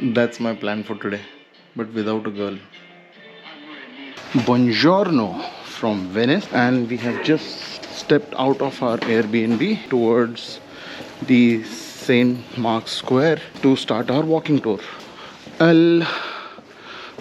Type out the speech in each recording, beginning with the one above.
That's my plan for today, but without a girl. Buongiorno from Venice, and we have just stepped out of our Airbnb towards the St. Mark's Square to start our walking tour. El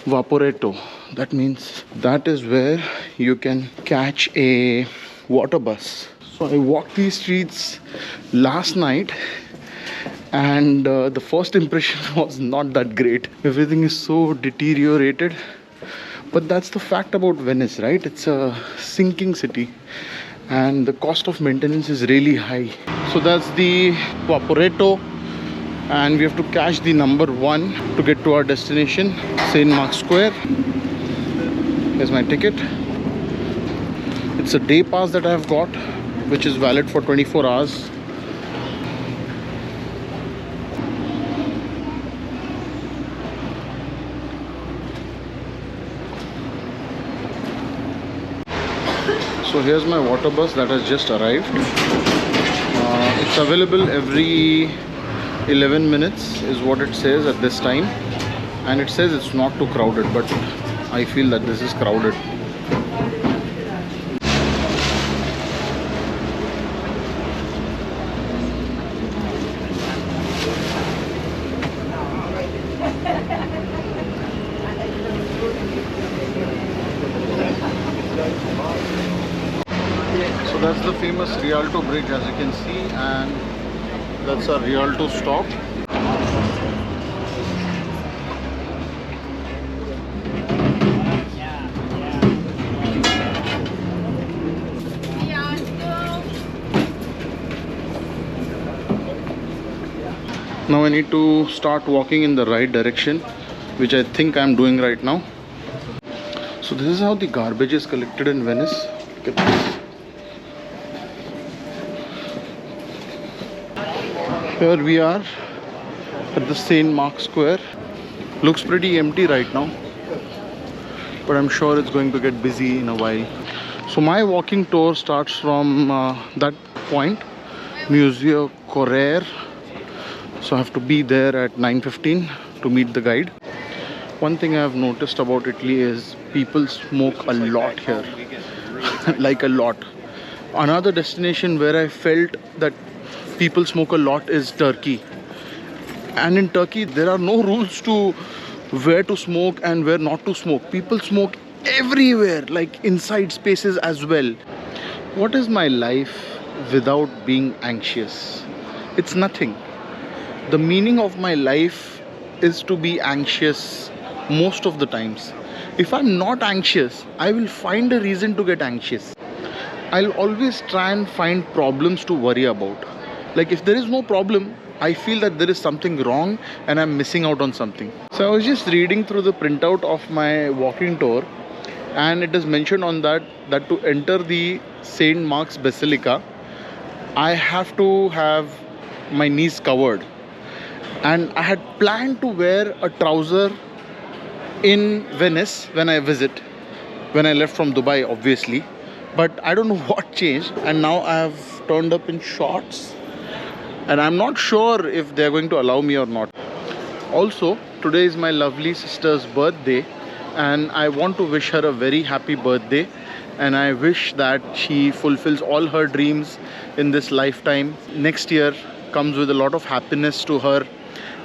Vaporetto, that means that is where you can catch a water bus. So I walked these streets last night, and the first impression was not that great. Everything is so deteriorated, but that's the fact about Venice, right? It's a sinking city and the cost of maintenance is really high. So that's the Vaporetto, and we have to catch the number 1 to get to our destination, St. Mark's Square. Here's my ticket. It's a day pass that I have got, which is valid for 24 hours. So here's my water bus that has just arrived. It's available every 11 minutes is what it says at this time, and it says it's not too crowded, but I feel that this is crowded. So that's the famous Rialto bridge, as you can see, and that's our Rialto stop. Now I need to start walking in the right direction, which I think I'm doing right now. So this is how the garbage is collected in Venice. Look at this. Here we are at the St. Mark's Square. Looks pretty empty right now, but I'm sure it's going to get busy in a while. So my walking tour starts from that point, Museo Corriere. So I have to be there at 9:15 to meet the guide. One thing I have noticed about Italy is people smoke a lot here. Like a lot. Another destination where I felt that people smoke a lot is Turkey. And in Turkey there are no rules to where to smoke and where not to smoke. People smoke everywhere, like inside spaces as well. What is my life without being anxious? It's nothing. The meaning of my life is to be anxious most of the times. If I'm not anxious, I will find a reason to get anxious. I'll always try and find problems to worry about. Like if there is no problem, I feel that there is something wrong and I'm missing out on something. So I was just reading through the printout of my walking tour, and it is mentioned on that to enter the St. Mark's Basilica, I have to have my knees covered. And I had planned to wear a trouser in Venice when I left from Dubai, obviously. But I don't know what changed, and now I have turned up in shorts. And I'm not sure if they're going to allow me or not. Also, today is my lovely sister's birthday, and I want to wish her a very happy birthday. And I wish that she fulfills all her dreams in this lifetime. Next year comes with a lot of happiness to her.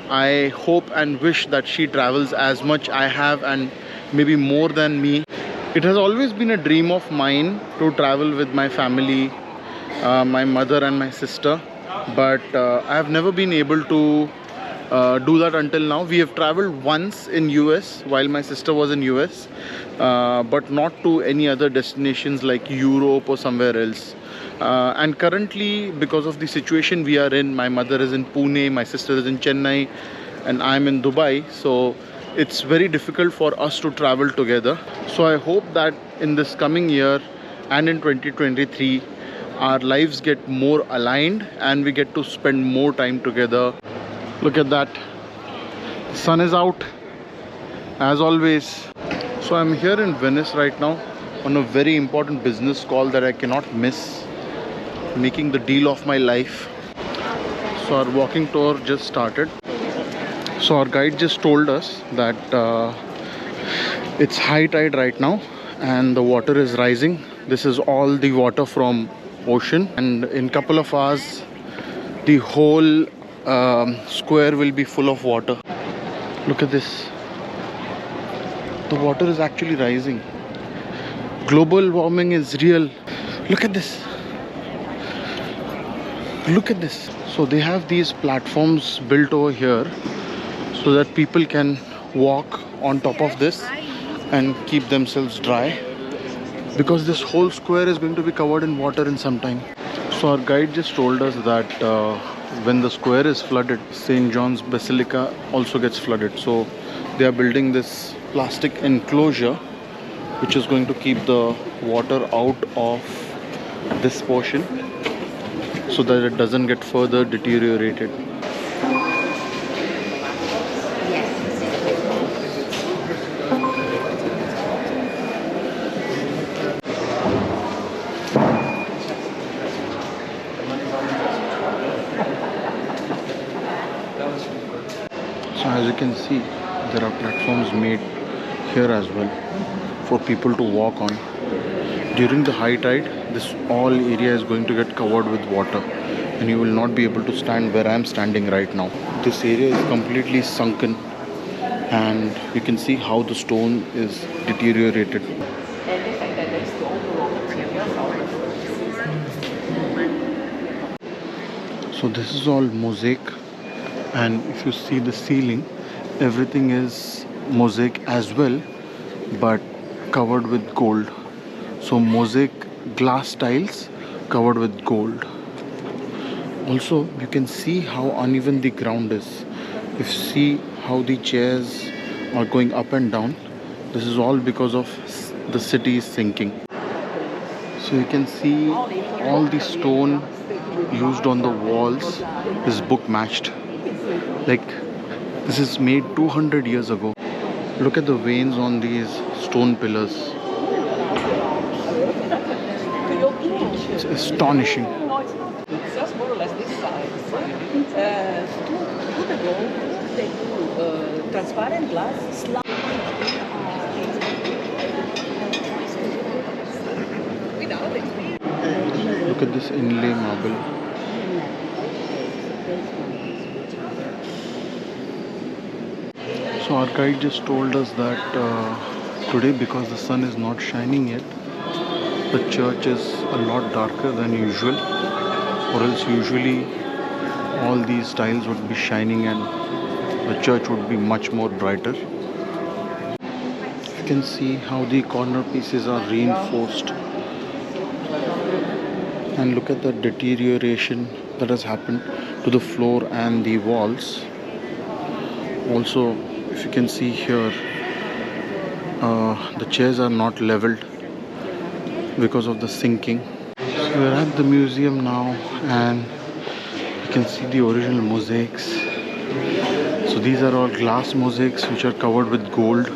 I hope and wish that she travels as much I have, and maybe more than me. It has always been a dream of mine to travel with my family, my mother and my sister. But I have never been able to do that until now. We have traveled once in US while my sister was in US, but not to any other destinations like Europe or somewhere else. And currently, because of the situation we are in, my mother is in Pune, my sister is in Chennai, and I'm in Dubai. So it's very difficult for us to travel together. So I hope that in this coming year and in 2023, our lives get more aligned and we get to spend more time together. Look at that. The sun is out as always. So I'm here in Venice right now on a very important business call that I cannot miss, making the deal of my life. So our walking tour just started. So our guide just told us that it's high tide right now and the water is rising. This is all the water from ocean, and in couple of hours the whole square will be full of water. Look at this. The water is actually rising. Global warming is real. Look at this. Look at this. So they have these platforms built over here so that people can walk on top of this and keep themselves dry, because this whole square is going to be covered in water in some time. So our guide just told us that when the square is flooded, St. John's Basilica also gets flooded. So they are building this plastic enclosure which is going to keep the water out of this portion so that it doesn't get further deteriorated. So as you can see, there are platforms made here as well for people to walk on. During the high tide, this all area is going to get covered with water and you will not be able to stand where I am standing right now. This area is completely sunken and you can see how the stone is deteriorated. So this is all mosaic, and if you see the ceiling, everything is mosaic as well, but covered with gold. So mosaic glass tiles covered with gold. Also you can see how uneven the ground is. If you see how the chairs are going up and down, this is all because of the city is sinking. So you can see all the stone used on the walls is book matched. Like this is made 200 years ago. Look at the veins on these stone pillars. It's astonishing. It's just more or less this size. To the gold, they do transparent glass slab. Without experience. Look at this inlay marble. So our guide just told us that today, because the sun is not shining yet, the church is a lot darker than usual, or else usually all these tiles would be shining and the church would be much more brighter. You can see how the corner pieces are reinforced, and look at the deterioration that has happened to the floor and the walls. Also, if you can see here, the chairs are not leveled because of the sinking. So we're at the museum now and you can see the original mosaics. So these are all glass mosaics which are covered with gold.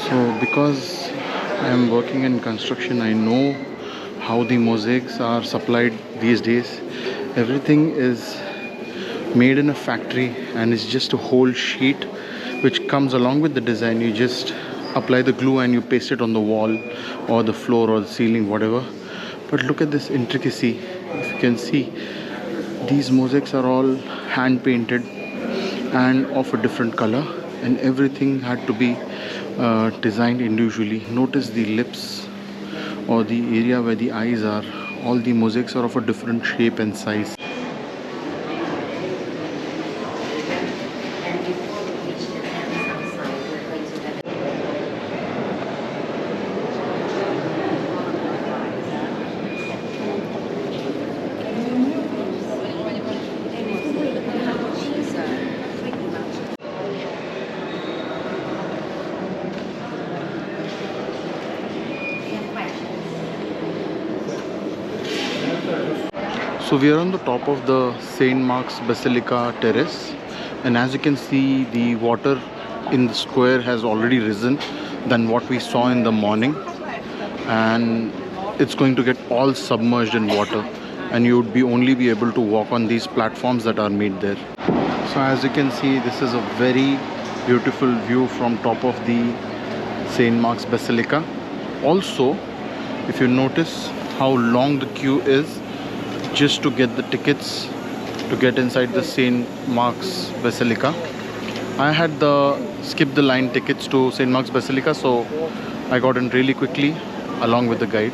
So because I am working in construction, I know how the mosaics are supplied these days. Everything is made in a factory and it's just a whole sheet which comes along with the design. You just apply the glue and you paste it on the wall or the floor or the ceiling, whatever. But look at this intricacy. If you can see, these mosaics are all hand painted and of a different color, and everything had to be designed individually. Notice the lips or the area where the eyes are. All the mosaics are of a different shape and size. So we are on the top of the St. Mark's Basilica terrace, and as you can see, the water in the square has already risen than what we saw in the morning, and it's going to get all submerged in water. and you would only be able to walk on these platforms that are made there. So as you can see, this is a very beautiful view from top of the St. Mark's Basilica. Also, if you notice how long the queue is just to get the tickets to get inside the St. Mark's Basilica. I had the skip the line tickets to St. Mark's Basilica, so I got in really quickly along with the guide.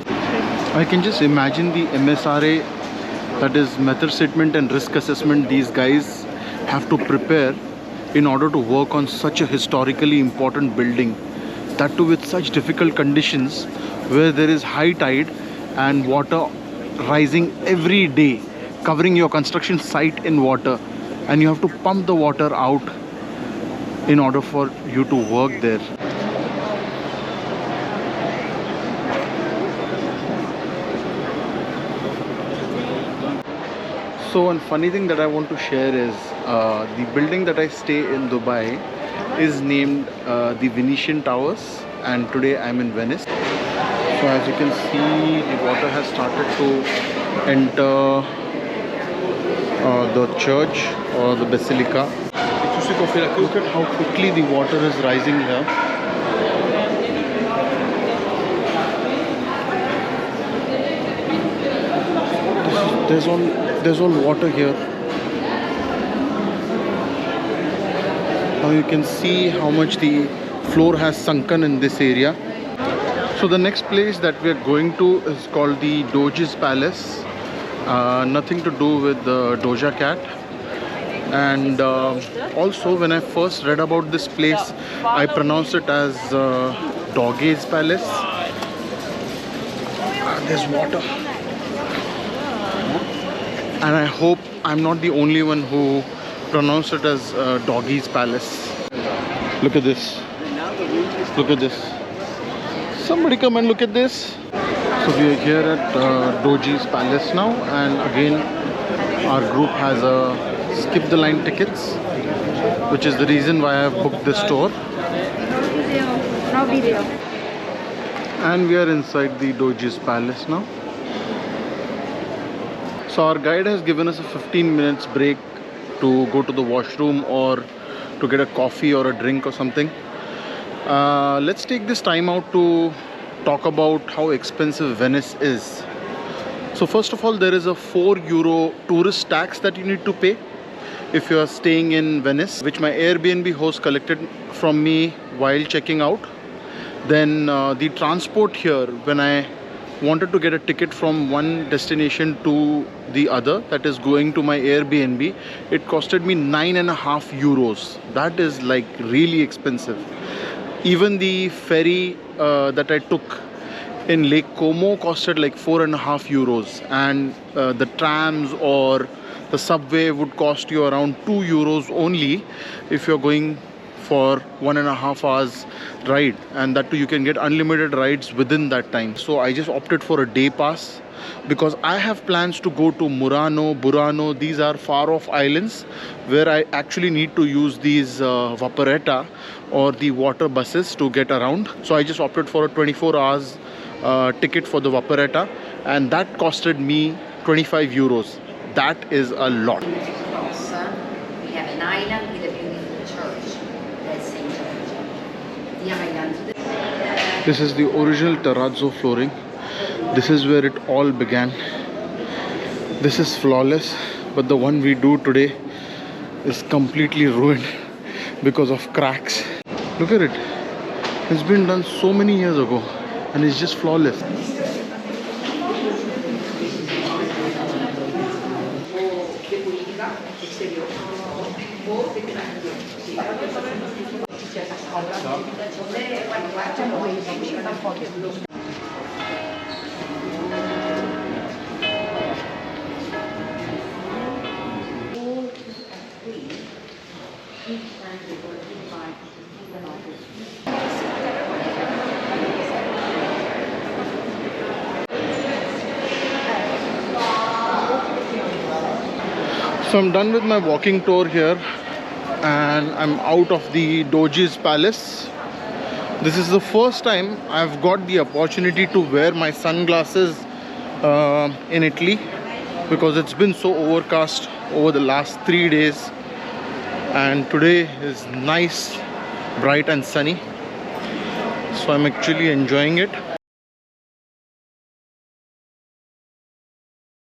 I can just imagine the MSRA, that is method statement and risk assessment, these guys have to prepare in order to work on such a historically important building, that too with such difficult conditions where there is high tide and water rising every day, covering your construction site in water, and you have to pump the water out in order for you to work there. So one funny thing that I want to share is the building that I stay in Dubai is named the Venetian Towers, and today I'm in Venice. So as you can see, the water has started to enter the church or the basilica. Look at how quickly the water is rising here. There's all water here. Now you can see how much the floor has sunken in this area. So the next place that we are going to is called the Doge's Palace. Nothing to do with the Doja cat. And also when I first read about this place, I pronounced it as Doge's Palace. There's water. And I hope I'm not the only one who pronounced it as Doggy's Palace. Look at this. Look at this. Somebody come and look at this. So we are here at Doge's Palace now, and again our group has a skip the line tickets, which is the reason why I have booked this tour. And we are inside the Doge's Palace now. So our guide has given us a 15 minutes break to go to the washroom or to get a coffee or a drink or something. Let's take this time out to talk about how expensive Venice is. So first of all, there is a €4 tourist tax that you need to pay if you are staying in Venice, which my Airbnb host collected from me while checking out. Then the transport here, when I wanted to get a ticket from one destination to the other, that is going to my Airbnb, it costed me €9.50. That is like really expensive. Even the ferry that I took in Lake Como costed like €4.50, and the trams or the subway would cost you around €2 only if you're going for 1.5 hours ride, and that too you can get unlimited rides within that time. So I just opted for a day pass because I have plans to go to Murano, Burano. These are far off islands where I actually need to use these vaporetta or the water buses to get around. So I just opted for a 24 hours ticket for the vaporetta, and that costed me €25. That is a lot. We have an island with a beautiful church. That's St. George. The island. This is the original terrazzo flooring. This is where it all began. This is flawless, but the one we do today is completely ruined because of cracks. Look at it. It's been done so many years ago and it's just flawless. So I'm done with my walking tour here and I'm out of the Doge's Palace. This is the first time I've got the opportunity to wear my sunglasses in Italy. because it's been so overcast over the last 3 days, and today is nice, bright and sunny, so I'm actually enjoying it.